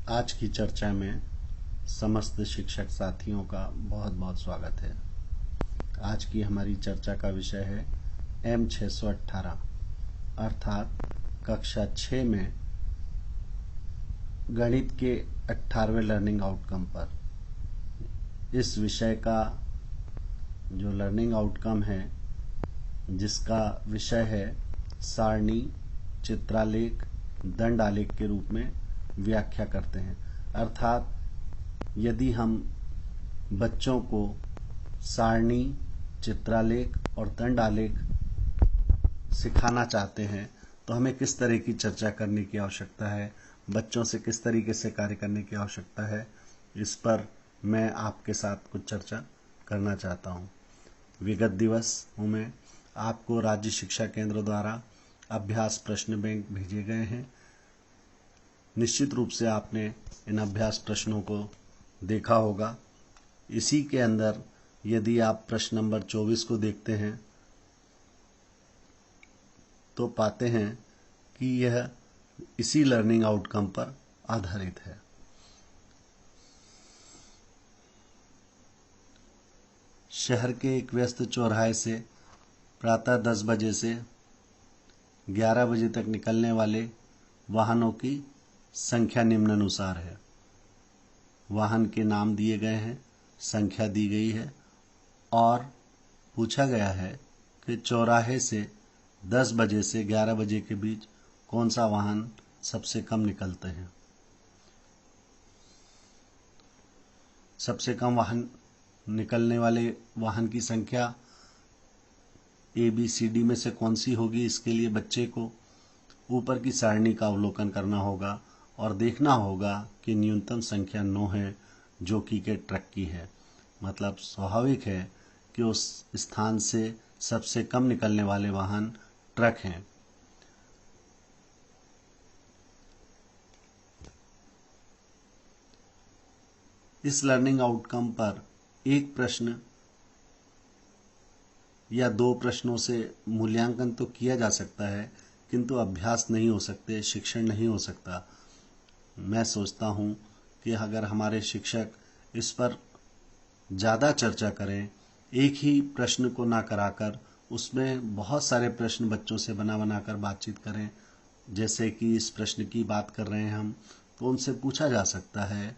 आज की चर्चा में समस्त शिक्षक साथियों का बहुत बहुत स्वागत है। आज की हमारी चर्चा का विषय है M618 अर्थात कक्षा 6 में गणित के 18वें लर्निंग आउटकम पर। इस विषय का जो लर्निंग आउटकम है, जिसका विषय है सारणी, चित्रालेख, दंड आलेख के रूप में व्याख्या करते हैं। अर्थात यदि हम बच्चों को सारणी, चित्रालेख और दंड आलेख सिखाना चाहते हैं तो हमें किस तरह की चर्चा करने की आवश्यकता है, बच्चों से किस तरीके से कार्य करने की आवश्यकता है, इस पर मैं आपके साथ कुछ चर्चा करना चाहता हूँ। विगत दिवस में आपको राज्य शिक्षा केंद्र द्वारा अभ्यास प्रश्न बैंक भेजे गए हैं। निश्चित रूप से आपने इन अभ्यास प्रश्नों को देखा होगा। इसी के अंदर यदि आप प्रश्न नंबर 24 को देखते हैं तो पाते हैं कि यह इसी लर्निंग आउटकम पर आधारित है। शहर के एक व्यस्त चौराहे से प्रातः 10 बजे से 11 बजे तक निकलने वाले वाहनों की संख्या निम्नानुसार है। वाहन के नाम दिए गए हैं, संख्या दी गई है और पूछा गया है कि चौराहे से 10 बजे से 11 बजे के बीच कौन सा वाहन सबसे कम निकलते हैं। सबसे कम वाहन निकलने वाले वाहन की संख्या ABCD में से कौन सी होगी, इसके लिए बच्चे को ऊपर की सारणी का अवलोकन करना होगा और देखना होगा कि न्यूनतम संख्या 9 है, जो कि के ट्रक की है। मतलब स्वाभाविक है कि उस स्थान से सबसे कम निकलने वाले वाहन ट्रक हैं। इस लर्निंग आउटकम पर एक प्रश्न या 2 प्रश्नों से मूल्यांकन तो किया जा सकता है, किंतु अभ्यास नहीं हो सकते, शिक्षण नहीं हो सकता। मैं सोचता हूँ कि अगर हमारे शिक्षक इस पर ज़्यादा चर्चा करें, एक ही प्रश्न को ना कराकर उसमें बहुत सारे प्रश्न बच्चों से बना कर बातचीत करें। जैसे कि इस प्रश्न की बात कर रहे हैं हम, तो उनसे पूछा जा सकता है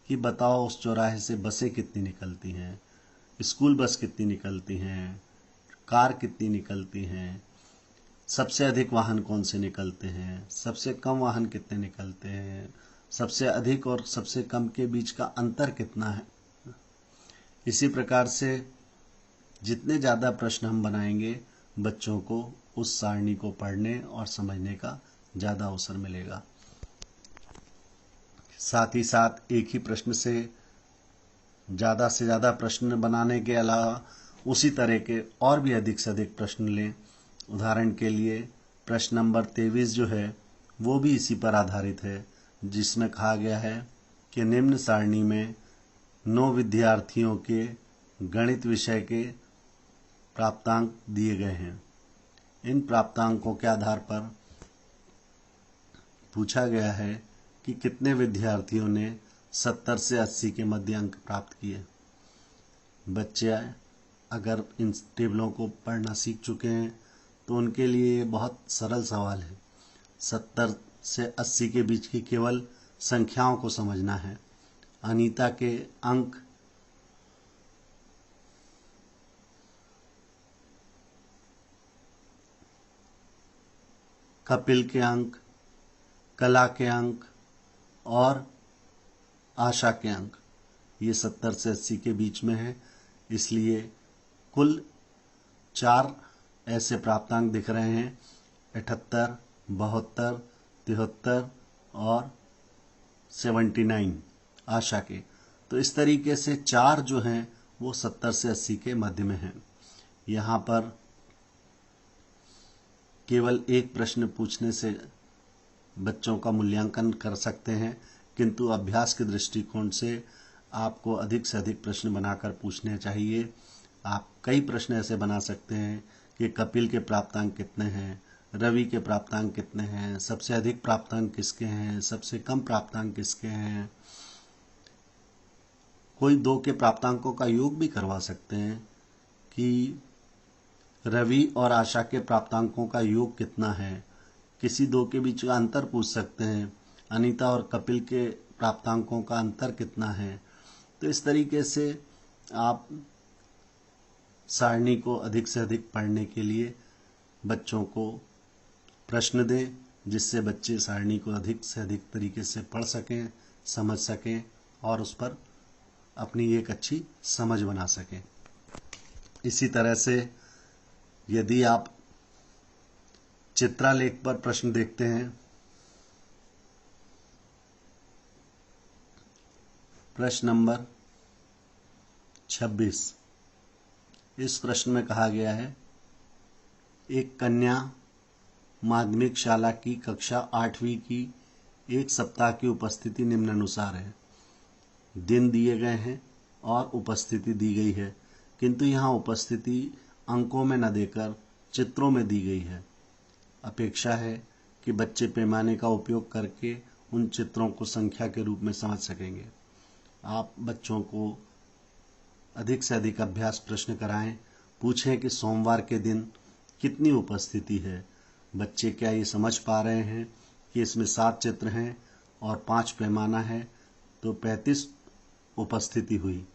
कि बताओ उस चौराहे से बसें कितनी निकलती हैं, स्कूल बस कितनी निकलती हैं, कार कितनी निकलती हैं, सबसे अधिक वाहन कौन से निकलते हैं, सबसे कम वाहन कितने निकलते हैं, सबसे अधिक और सबसे कम के बीच का अंतर कितना है। इसी प्रकार से जितने ज़्यादा प्रश्न हम बनाएंगे, बच्चों को उस सारणी को पढ़ने और समझने का ज़्यादा अवसर मिलेगा। साथ ही साथ एक ही प्रश्न से ज़्यादा प्रश्न बनाने के अलावा उसी तरह के और भी अधिक से अधिक प्रश्न लें। उदाहरण के लिए प्रश्न नंबर 23 जो है वो भी इसी पर आधारित है, जिसमें कहा गया है कि निम्न सारणी में 9 विद्यार्थियों के गणित विषय के प्राप्तांक दिए गए हैं। इन प्राप्तांकों के आधार पर पूछा गया है कि कितने विद्यार्थियों ने 70 से 80 के मध्य अंक प्राप्त किए। बच्चे अगर इन टेबलों को पढ़ना सीख चुके हैं तो उनके लिए बहुत सरल सवाल है। 70 से 80 के बीच की केवल संख्याओं को समझना है। अनीता के अंक कपिल के अंक, कला के अंक और आशा के अंक ये 70 से 80 के बीच में है। इसलिए कुल 4 ऐसे प्राप्तांक दिख रहे हैं, 78, 72, 73 और 79 आशा के। तो इस तरीके से 4 जो हैं वो 70 से 80 के मध्य में हैं। यहाँ पर केवल एक प्रश्न पूछने से बच्चों का मूल्यांकन कर सकते हैं, किंतु अभ्यास के दृष्टिकोण से आपको अधिक से अधिक प्रश्न बनाकर पूछने चाहिए। आप कई प्रश्न ऐसे बना सकते हैं कि कपिल के प्राप्तांक कितने हैं, रवि के प्राप्तांक कितने हैं, सबसे अधिक प्राप्तांक किसके हैं, सबसे कम प्राप्तांक किसके हैं। कोई दो के प्राप्तांकों का योग भी करवा सकते हैं कि रवि और आशा के प्राप्तांकों का योग कितना है। किसी दो के बीच का अंतर पूछ सकते हैं, अनीता और कपिल के प्राप्तांकों का अंतर कितना है। तो इस तरीके से आप सारणी को अधिक से अधिक पढ़ने के लिए बच्चों को प्रश्न दें, जिससे बच्चे सारणी को अधिक से अधिक तरीके से पढ़ सकें, समझ सकें और उस पर अपनी एक अच्छी समझ बना सकें। इसी तरह से यदि आप चित्रालेख पर प्रश्न देखते हैं, प्रश्न नंबर 26, इस प्रश्न में कहा गया है, एक कन्या माध्यमिक शाला की कक्षा 8वीं की एक सप्ताह की उपस्थिति निम्नानुसार है। दिन दिए गए हैं और उपस्थिति दी गई है, किंतु यहाँ उपस्थिति अंकों में न देकर चित्रों में दी गई है। अपेक्षा है कि बच्चे पैमाने का उपयोग करके उन चित्रों को संख्या के रूप में समझ सकेंगे। आप बच्चों को अधिक से अधिक अभ्यास प्रश्न कराएं, पूछें कि सोमवार के दिन कितनी उपस्थिति है। बच्चे क्या ये समझ पा रहे हैं कि इसमें 7 चित्र हैं और 5 पैमाना है, तो 35 उपस्थिति हुई।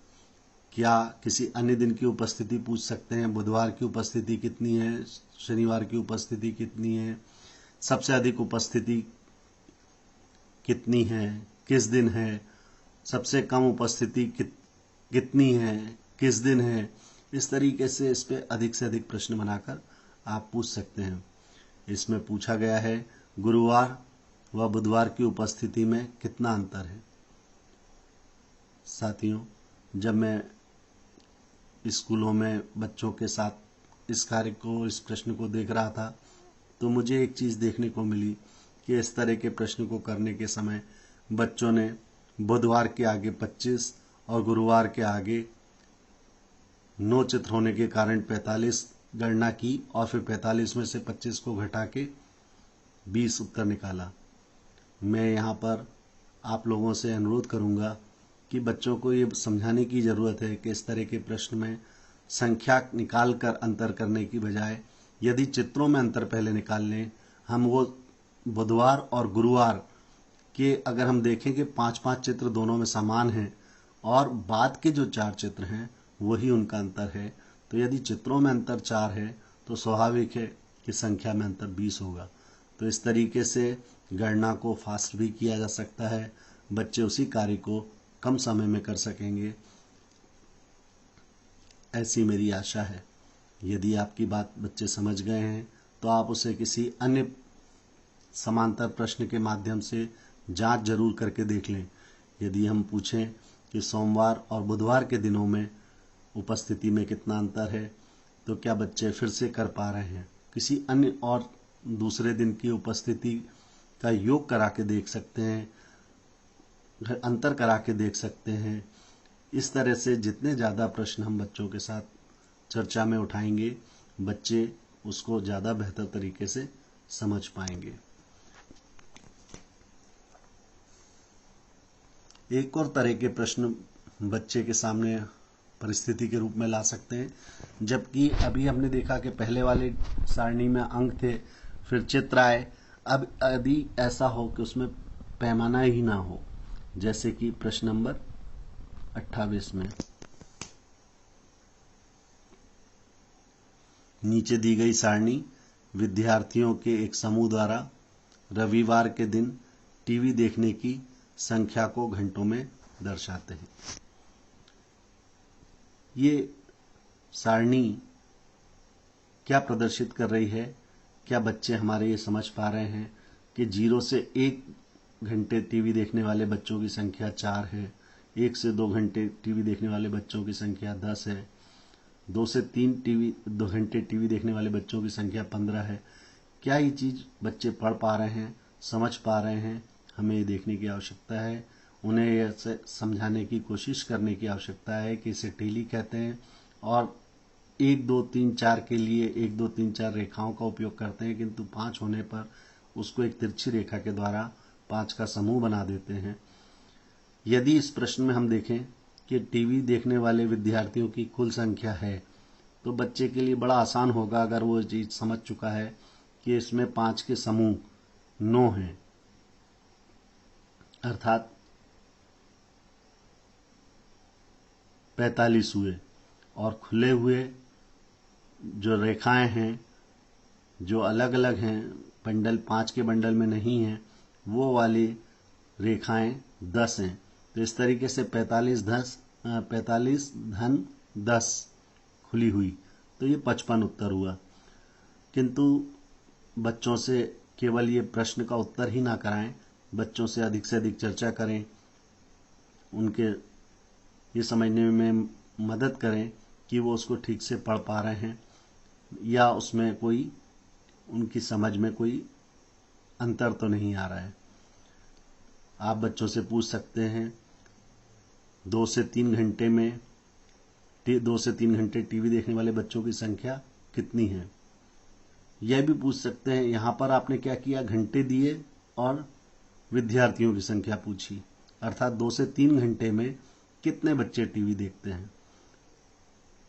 क्या किसी अन्य दिन की उपस्थिति पूछ सकते हैं, बुधवार की उपस्थिति कितनी है, शनिवार की उपस्थिति कितनी है, सबसे अधिक उपस्थिति कितनी है, किस दिन है, सबसे कम उपस्थिति कितनी है, किस दिन है। इस तरीके से इस पे अधिक से अधिक प्रश्न बनाकर आप पूछ सकते हैं। इसमें पूछा गया है गुरुवार व बुधवार की उपस्थिति में कितना अंतर है। साथियों, जब मैं स्कूलों में बच्चों के साथ इस कार्य को, इस प्रश्न को देख रहा था, तो मुझे एक चीज़ देखने को मिली कि इस तरह के प्रश्न को करने के समय बच्चों ने बुधवार के आगे 25 और गुरुवार के आगे 9 चित्र होने के कारण 45 गणना की और फिर 45 में से 25 को घटा के 20 उत्तर निकाला। मैं यहाँ पर आप लोगों से अनुरोध करूँगा कि बच्चों को ये समझाने की ज़रूरत है कि इस तरह के प्रश्न में संख्या निकाल कर अंतर करने की बजाय यदि चित्रों में अंतर पहले निकाल लें, हम वो बुधवार और गुरुवार के अगर हम देखें कि 5-5 चित्र दोनों में समान हैं और बाद के जो 4 चित्र हैं वही उनका अंतर है, तो यदि चित्रों में अंतर 4 है तो स्वाभाविक है कि संख्या में अंतर 20 होगा। तो इस तरीके से गणना को फास्ट भी किया जा सकता है, बच्चे उसी कार्य को कम समय में कर सकेंगे, ऐसी मेरी आशा है। यदि आपकी बात बच्चे समझ गए हैं तो आप उसे किसी अन्य समांतर प्रश्न के माध्यम से जांच जरूर करके देख लें। यदि हम पूछें कि सोमवार और बुधवार के दिनों में उपस्थिति में कितना अंतर है, तो क्या बच्चे फिर से कर पा रहे हैं। किसी अन्य और दूसरे दिन की उपस्थिति का योग करा के देख सकते हैं, अंतर करा के देख सकते हैं। इस तरह से जितने ज़्यादा प्रश्न हम बच्चों के साथ चर्चा में उठाएंगे, बच्चे उसको ज़्यादा बेहतर तरीके से समझ पाएंगे। एक और तरह के प्रश्न बच्चे के सामने परिस्थिति के रूप में ला सकते हैं, जबकि अभी हमने देखा कि पहले वाले सारणी में अंक थे, फिर चित्र आए। अब यदि ऐसा हो कि उसमें पैमाना ही ना हो, जैसे कि प्रश्न नंबर 28 में नीचे दी गई सारणी विद्यार्थियों के एक समूह द्वारा रविवार के दिन टीवी देखने की संख्या को घंटों में दर्शाते हैं। ये सारणी क्या प्रदर्शित कर रही है? क्या बच्चे हमारे ये समझ पा रहे हैं कि 0 से 1 घंटे टीवी देखने वाले बच्चों की संख्या 4 है, 1 से 2 घंटे टीवी देखने वाले बच्चों की संख्या 10 है, 2 से 2 घंटे टीवी देखने वाले बच्चों की संख्या 15 है। क्या ये चीज़ बच्चे पढ़ पा रहे हैं, समझ पा रहे हैं? हमें ये देखने की आवश्यकता है। उन्हें यह समझाने की कोशिश करने की आवश्यकता है कि इसे टीली कहते हैं और 1 2 3 4 के लिए 1 2 3 4 रेखाओं का उपयोग करते हैं, किंतु 5 होने पर उसको एक तिरछी रेखा के द्वारा 5 का समूह बना देते हैं। यदि इस प्रश्न में हम देखें कि टीवी देखने वाले विद्यार्थियों की कुल संख्या है, तो बच्चे के लिए बड़ा आसान होगा अगर वो चीज समझ चुका है कि इसमें 5 के समूह 9 हैं, अर्थात 45 हुए, और खुले हुए जो रेखाएं हैं जो अलग अलग हैं, बंडल 5 के बंडल में नहीं हैं, वो वाली रेखाएं 10 हैं। तो इस तरीके से 45 धन 10 खुली हुई, तो ये 55 उत्तर हुआ। किंतु बच्चों से केवल ये प्रश्न का उत्तर ही ना कराएं, बच्चों से अधिक चर्चा करें, उनके ये समझने में मदद करें कि वो उसको ठीक से पढ़ पा रहे हैं या उसमें कोई उनकी समझ में कोई अंतर तो नहीं आ रहा है। आप बच्चों से पूछ सकते हैं 2 से 3 घंटे में 2 से 3 घंटे टीवी देखने वाले बच्चों की संख्या कितनी है। यह भी पूछ सकते हैं, यहां पर आपने क्या किया, घंटे दिए और विद्यार्थियों की संख्या पूछी, अर्थात 2 से 3 घंटे में कितने बच्चे टीवी देखते हैं,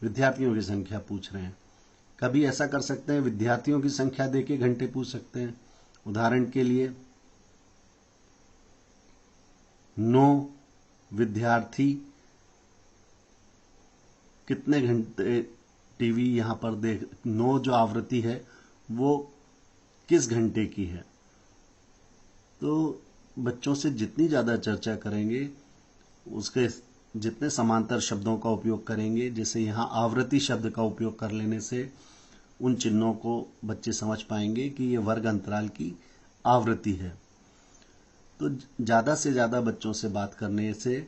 विद्यार्थियों की संख्या पूछ रहे हैं। कभी ऐसा कर सकते हैं, विद्यार्थियों की संख्या देके घंटे पूछ सकते हैं। उदाहरण के लिए 9 विद्यार्थी कितने घंटे टीवी यहां पर देख, 9 जो आवृत्ति है वो किस घंटे की है। तो बच्चों से जितनी ज्यादा चर्चा करेंगे, उसके जितने समांतर शब्दों का उपयोग करेंगे, जैसे यहाँ आवृत्ति शब्द का उपयोग कर लेने से उन चिन्हों को बच्चे समझ पाएंगे कि ये वर्ग अंतराल की आवृत्ति है। तो ज्यादा से ज्यादा बच्चों से बात करने से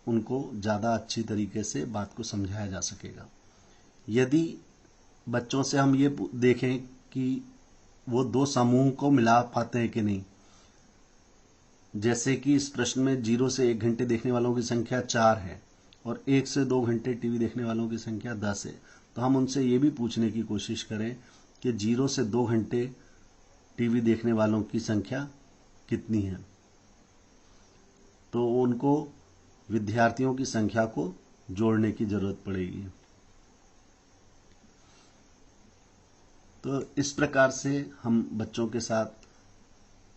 उनको ज्यादा अच्छी तरीके से बात को समझाया जा सकेगा। यदि बच्चों से हम ये देखें कि वो 2 समूह को मिला पाते हैं कि नहीं, जैसे कि इस प्रश्न में 0 से 1 घंटे देखने वालों की संख्या 4 है और 1 से 2 घंटे टीवी देखने वालों की संख्या 10 है, तो हम उनसे ये भी पूछने की कोशिश करें कि 0 से 2 घंटे टीवी देखने वालों की संख्या कितनी है। तो उनको विद्यार्थियों की संख्या को जोड़ने की जरूरत पड़ेगी। तो इस प्रकार से हम बच्चों के साथ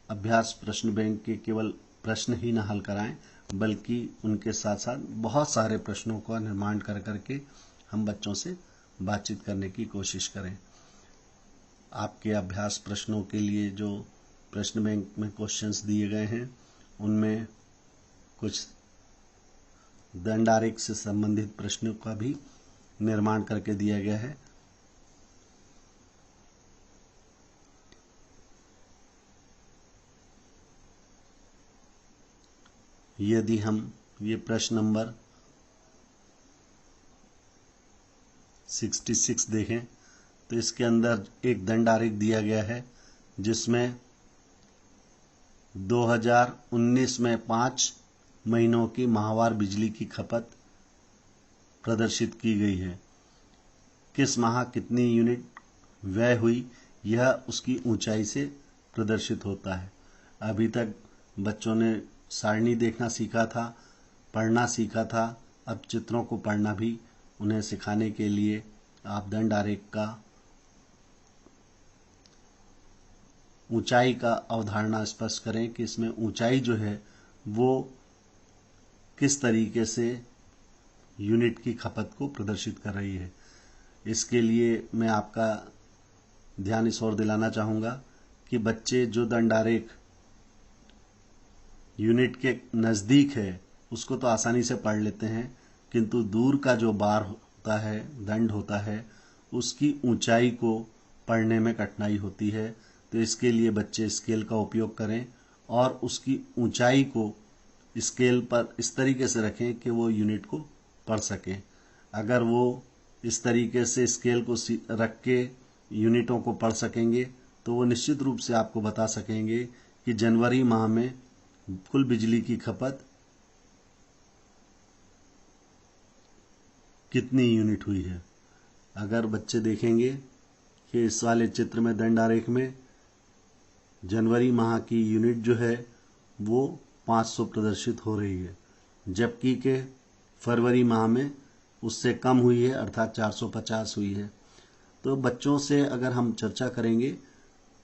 अभ्यास प्रश्न बैंक के केवल प्रश्न ही न हल कराएं, बल्कि उनके साथ साथ बहुत सारे प्रश्नों का निर्माण कर करके हम बच्चों से बातचीत करने की कोशिश करें। आपके अभ्यास प्रश्नों के लिए जो प्रश्न बैंक में क्वेश्चंस दिए गए हैं, उनमें कुछ दंड आरेख से संबंधित प्रश्नों का भी निर्माण करके दिया गया है। यदि हम ये प्रश्न नंबर 66 देखें तो इसके अंदर एक दंड आरेख दिया गया है, जिसमें 2019 में 5 महीनों की माहवार बिजली की खपत प्रदर्शित की गई है। किस माह कितनी यूनिट व्यय हुई, यह उसकी ऊंचाई से प्रदर्शित होता है। अभी तक बच्चों ने सारणी देखना सीखा था, पढ़ना सीखा था, अब चित्रों को पढ़ना भी उन्हें सिखाने के लिए आप दंड आरेख का ऊंचाई का अवधारणा स्पष्ट करें कि इसमें ऊंचाई जो है वो किस तरीके से यूनिट की खपत को प्रदर्शित कर रही है। इसके लिए मैं आपका ध्यान इस ओर दिलाना चाहूँगा कि बच्चे जो दंड आरेख यूनिट के नज़दीक है उसको तो आसानी से पढ़ लेते हैं, किंतु दूर का जो बार होता है, दंड होता है, उसकी ऊंचाई को पढ़ने में कठिनाई होती है। तो इसके लिए बच्चे स्केल का उपयोग करें और उसकी ऊंचाई को स्केल पर इस तरीके से रखें कि वो यूनिट को पढ़ सकें। अगर वो इस तरीके से स्केल को रख के यूनिटों को पढ़ सकेंगे तो वो निश्चित रूप से आपको बता सकेंगे कि जनवरी माह में कुल बिजली की खपत कितनी यूनिट हुई है। अगर बच्चे देखेंगे कि इस वाले चित्र में दंड आरेख में जनवरी माह की यूनिट जो है वो 500 प्रदर्शित हो रही है, जबकि के फरवरी माह में उससे कम हुई है, अर्थात 450 हुई है। तो बच्चों से अगर हम चर्चा करेंगे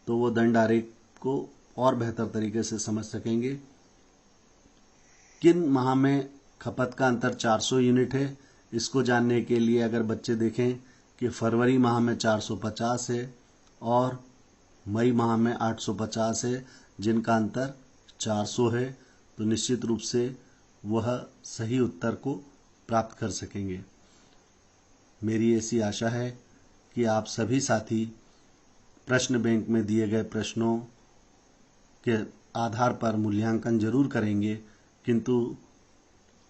तो वो दंड आरेख को और बेहतर तरीके से समझ सकेंगे। किन माह में खपत का अंतर 400 यूनिट है, इसको जानने के लिए अगर बच्चे देखें कि फरवरी माह में 450 है और मई माह में 850 है, जिनका अंतर 400 है, तो निश्चित रूप से वह सही उत्तर को प्राप्त कर सकेंगे। मेरी ऐसी आशा है कि आप सभी साथी प्रश्न बैंक में दिए गए प्रश्नों के आधार पर मूल्यांकन जरूर करेंगे, किंतु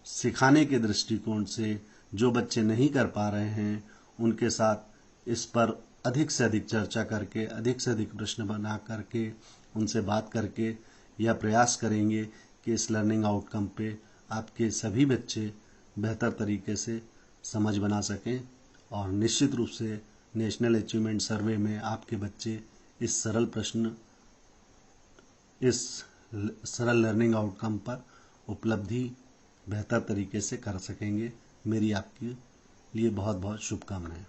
सिखाने के दृष्टिकोण से जो बच्चे नहीं कर पा रहे हैं उनके साथ इस पर अधिक से अधिक चर्चा करके, अधिक से अधिक प्रश्न बना करके, उनसे बात करके यह प्रयास करेंगे कि इस लर्निंग आउटकम पे आपके सभी बच्चे बेहतर तरीके से समझ बना सकें और निश्चित रूप से नेशनल अचीवमेंट सर्वे में आपके बच्चे इस सरल लर्निंग आउटकम पर उपलब्धि बेहतर तरीके से कर सकेंगे। मेरी आपके लिए बहुत बहुत शुभकामनाएं।